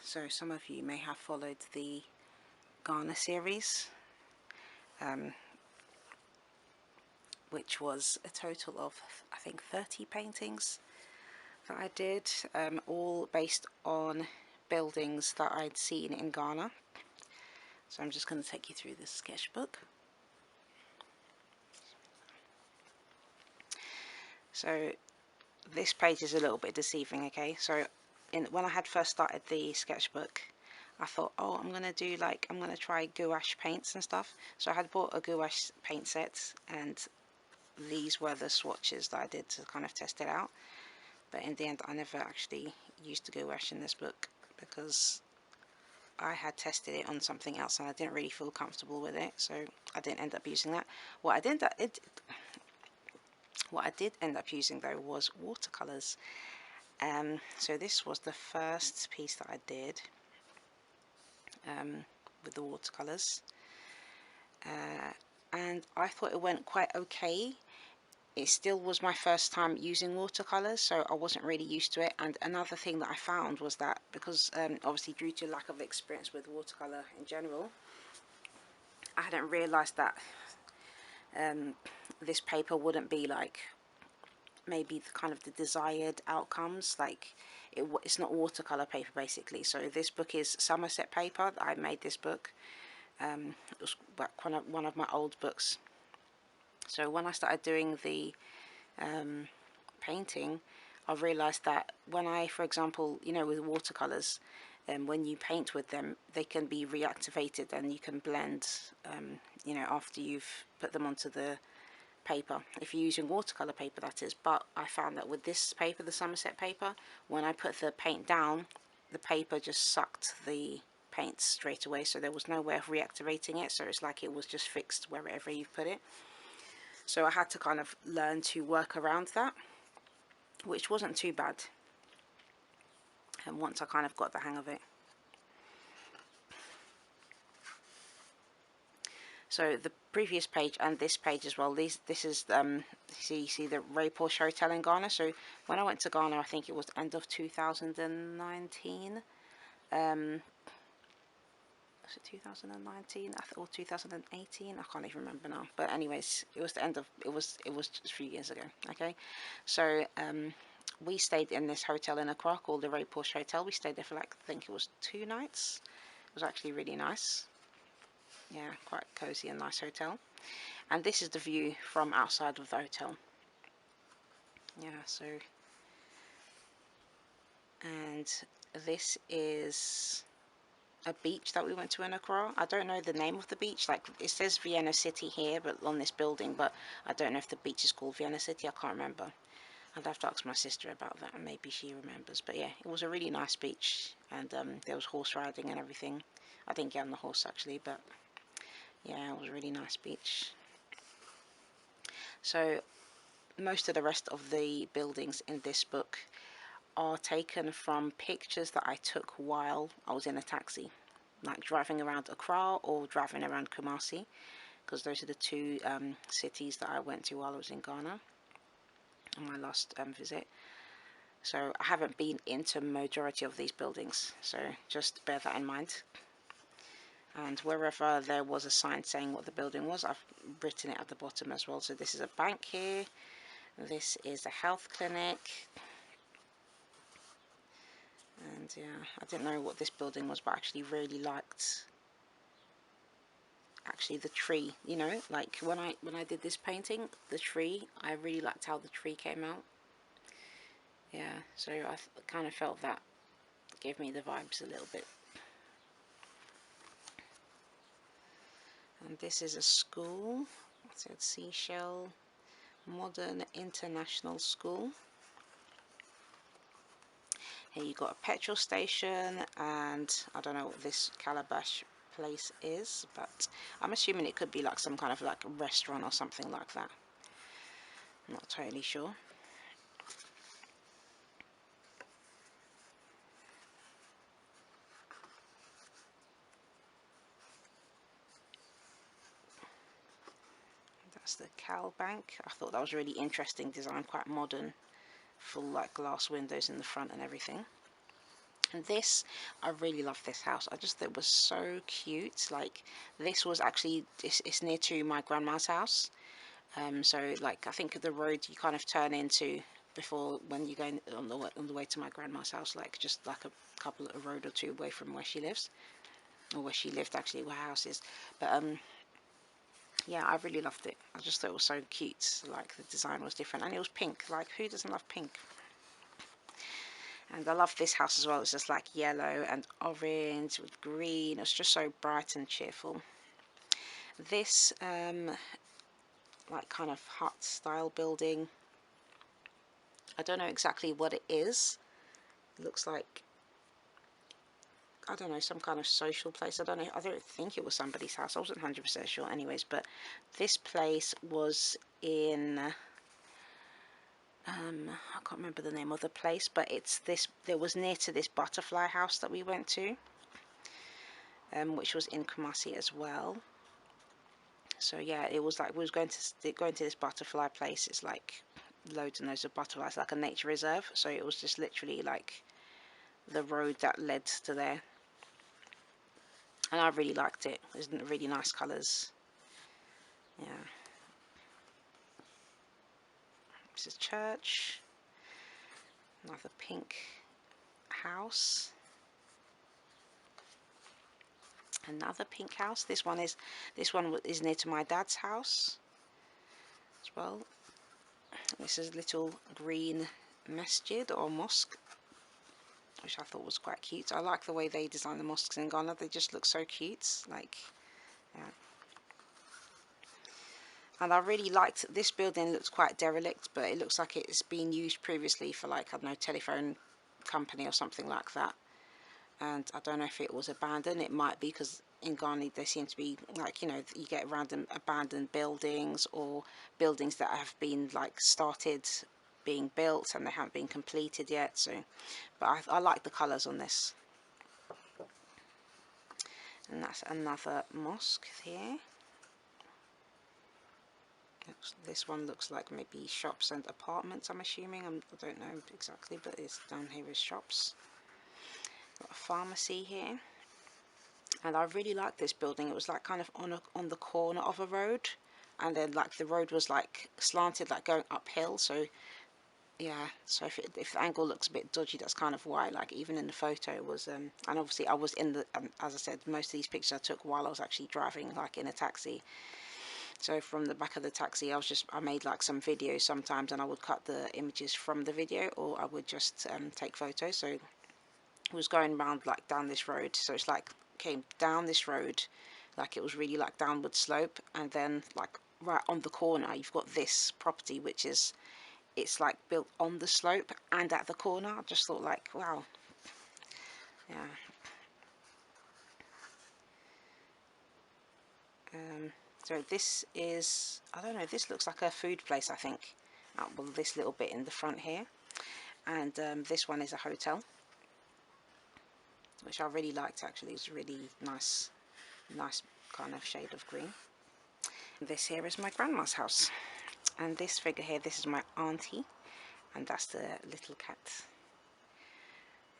So some of you may have followed the Ghana series, which was a total of, I think, 30 paintings that I did, all based on buildings that I'd seen in Ghana. So I'm just going to take you through this sketchbook. So this page is a little bit deceiving, okay? So when I had first started the sketchbook, I thought, oh, I'm going to try gouache paints and stuff. So I had bought a gouache paint set, and these were the swatches that I did to kind of test it out. But in the end, I never actually used the gouache in this book because I had tested it on something else and I didn't really feel comfortable with it, so I didn't end up using that. What I did end up using though was watercolors. So this was the first piece that I did with the watercolors, and I thought it went quite okay. It still was my first time using watercolors, so I wasn't really used to it. And another thing that I found was that because obviously due to lack of experience with watercolor in general, I hadn't realized that this paper wouldn't be like maybe the kind of the desired outcomes. Like it's not watercolor paper basically. So this book is Somerset paper. I made this book. It was one of my old books. So when I started doing the painting, I realized that when I, for example, you know, with watercolors, when you paint with them, they can be reactivated and you can blend, you know, after you've put them onto the paper, if you're using watercolor paper, that is. But I found that with this paper, the Somerset paper, when I put the paint down, the paper just sucked the paint straight away, so there was no way of reactivating it. So it's like it was just fixed wherever you put it. So I had to kind of learn to work around that, which wasn't too bad, and once I kind of got the hang of it. So the previous page and this page as well, this is see the Ray Porsche Hotel in Ghana. So when I went to Ghana, I think it was the end of 2019. Was it 2019 or 2018? I can't even remember now. But anyways, it was the end of it was just a few years ago. Okay, so we stayed in this hotel in Accra called the Ray Porsche Hotel. We stayed there for like, I think it was 2 nights. It was actually really nice. Yeah, quite cozy and nice hotel. And this is the view from outside of the hotel. Yeah, so, and this is a beach that we went to in Accra. I don't know the name of the beach. Like it says Vienna City here, but on this building, but I don't know if the beach is called Vienna City. I can't remember. I'd have to ask my sister about that, and maybe she remembers. But yeah, it was a really nice beach, and there was horse riding and everything. I didn't get on the horse actually, but yeah, it was a really nice beach. So most of the rest of the buildings in this book are taken from pictures that I took while I was in a taxi, like driving around Accra or driving around Kumasi, because those are the two cities that I went to while I was in Ghana on my last visit. So I haven't been into majority of these buildings, so just bear that in mind. And wherever there was a sign saying what the building was, I've written it at the bottom as well. So this is a bank here, this is a health clinic, and yeah, I didn't know what this building was, but I actually really liked the tree, you know, like when I did this painting, the tree, I really liked how the tree came out. Yeah, so I kind of felt that gave me the vibes a little bit. And this is a school. It said Seashell Modern International School. Here you got a petrol station, and I don't know what this Calabash place is, but I'm assuming it could be like some kind of like a restaurant or something like that. I'm not totally sure. That's the Cal Bank. I thought that was really interesting design, quite modern, full like glass windows in the front and everything. And this, I really love this house. I just thought it was so cute. Like, this was actually, it's near to my grandma's house. So like, I think the road you kind of turn into before, when you're going on the way to my grandma's house, like just like a couple of road or two away from where she lives, or where she lived actually, where her house is. But yeah, I really loved it. I just thought it was so cute. Like, the design was different, and it was pink. Like, who doesn't love pink? And I love this house as well. It's just like yellow and orange with green. It's just so bright and cheerful. This like kind of hut style building, I don't know exactly what it is. It looks like, I don't know, some kind of social place. I don't know. I don't think it was somebody's house. I wasn't 100% sure anyways. But this place was in I can't remember the name of the place, but it's this, it was near to this butterfly house that we went to, which was in Kumasi as well. So yeah, it was like we was going to this butterfly place. It's like loads and loads of butterflies, like a nature reserve. So it was just literally like the road that led to there, and I really liked it. There's really nice colours. Yeah, this is church. Another pink house. Another pink house. This one is near to my dad's house as well. This is a little green masjid or mosque, which I thought was quite cute. I like the way they design the mosques in Ghana. They just look so cute. Like, yeah. And I really liked this building. Looks quite derelict, but it looks like it's been used previously for, like, I don't know, telephone company or something like that. And I don't know if it was abandoned. It might be, because in Ghana they seem to be, like, you know, you get random abandoned buildings, or buildings that have been like started being built and they haven't been completed yet. So, but I like the colours on this. And that's another mosque here. This one looks like maybe shops and apartments, I'm assuming. I don't know exactly, but it's down here is shops. Got a pharmacy here. And I really liked this building. It was like kind of on the corner of a road, and then like the road was like slanted, like going uphill. So yeah, so if the angle looks a bit dodgy, that's kind of why. Like, even in the photo it was and obviously I was in the as I said, most of these pictures I took while I was actually driving, like in a taxi. So from the back of the taxi, I made like some videos sometimes, and I would cut the images from the video, or I would just take photos. So it was going around like down this road, so it's like came down this road, like it was really like downward slope, and then like right on the corner you've got this property, which is, it's like built on the slope and at the corner. I just thought, like, wow. Yeah. So this is, I don't know, this looks like a food place, I think. Well, this little bit in the front here, and this one is a hotel, which I really liked actually. It's really nice kind of shade of green. This here is my grandma's house, and this figure here, this is my auntie, and that's the little cat.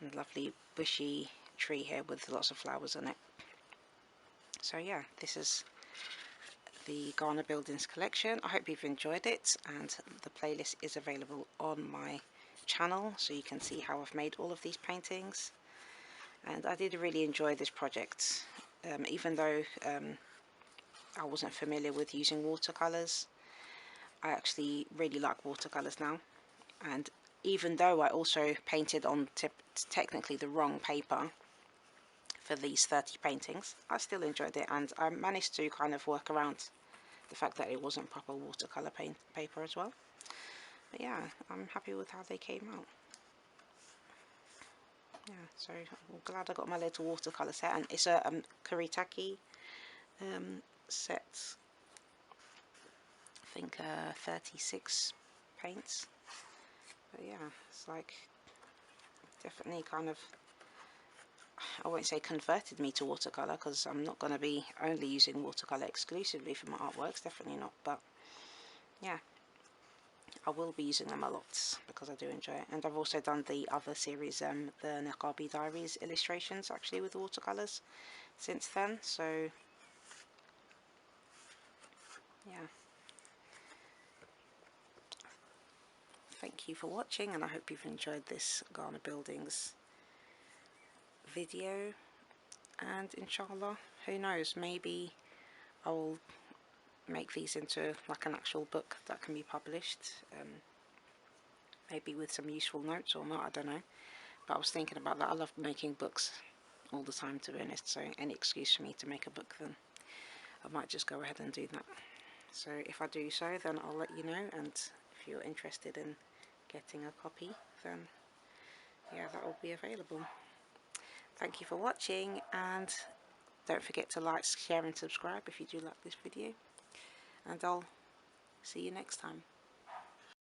And a lovely bushy tree here with lots of flowers on it. So yeah, this is the Ghana Buildings collection. I hope you've enjoyed it, and the playlist is available on my channel, so you can see how I've made all of these paintings. And I did really enjoy this project, even though I wasn't familiar with using watercolors. I actually really like watercolors now, and even though I also painted on technically the wrong paper for these 30 paintings, I still enjoyed it, and I managed to kind of work around the fact that it wasn't proper watercolor paper as well. But yeah, I'm happy with how they came out. Yeah, so I'm glad I got my little watercolor set, and it's a Kuretake set. I think 36 paints. But yeah, it's like definitely kind of, I won't say converted me to watercolor, because I'm not going to be only using watercolor exclusively for my artworks, definitely not. But yeah, I will be using them a lot because I do enjoy it. And I've also done the other series, the Naqabi Diaries illustrations, actually with watercolours since then, so yeah. Thank you for watching, and I hope you've enjoyed this Ghana Buildings video, and inshallah, who knows, maybe I'll make these into like an actual book that can be published, maybe with some useful notes or not, I don't know, but I was thinking about that. I love making books all the time, to be honest, so any excuse for me to make a book, then I might just go ahead and do that. So if I do so, then I'll let you know, and if you're interested in getting a copy, then yeah, that will be available. Thank you for watching, and don't forget to like, share and subscribe if you do like this video, and I'll see you next time.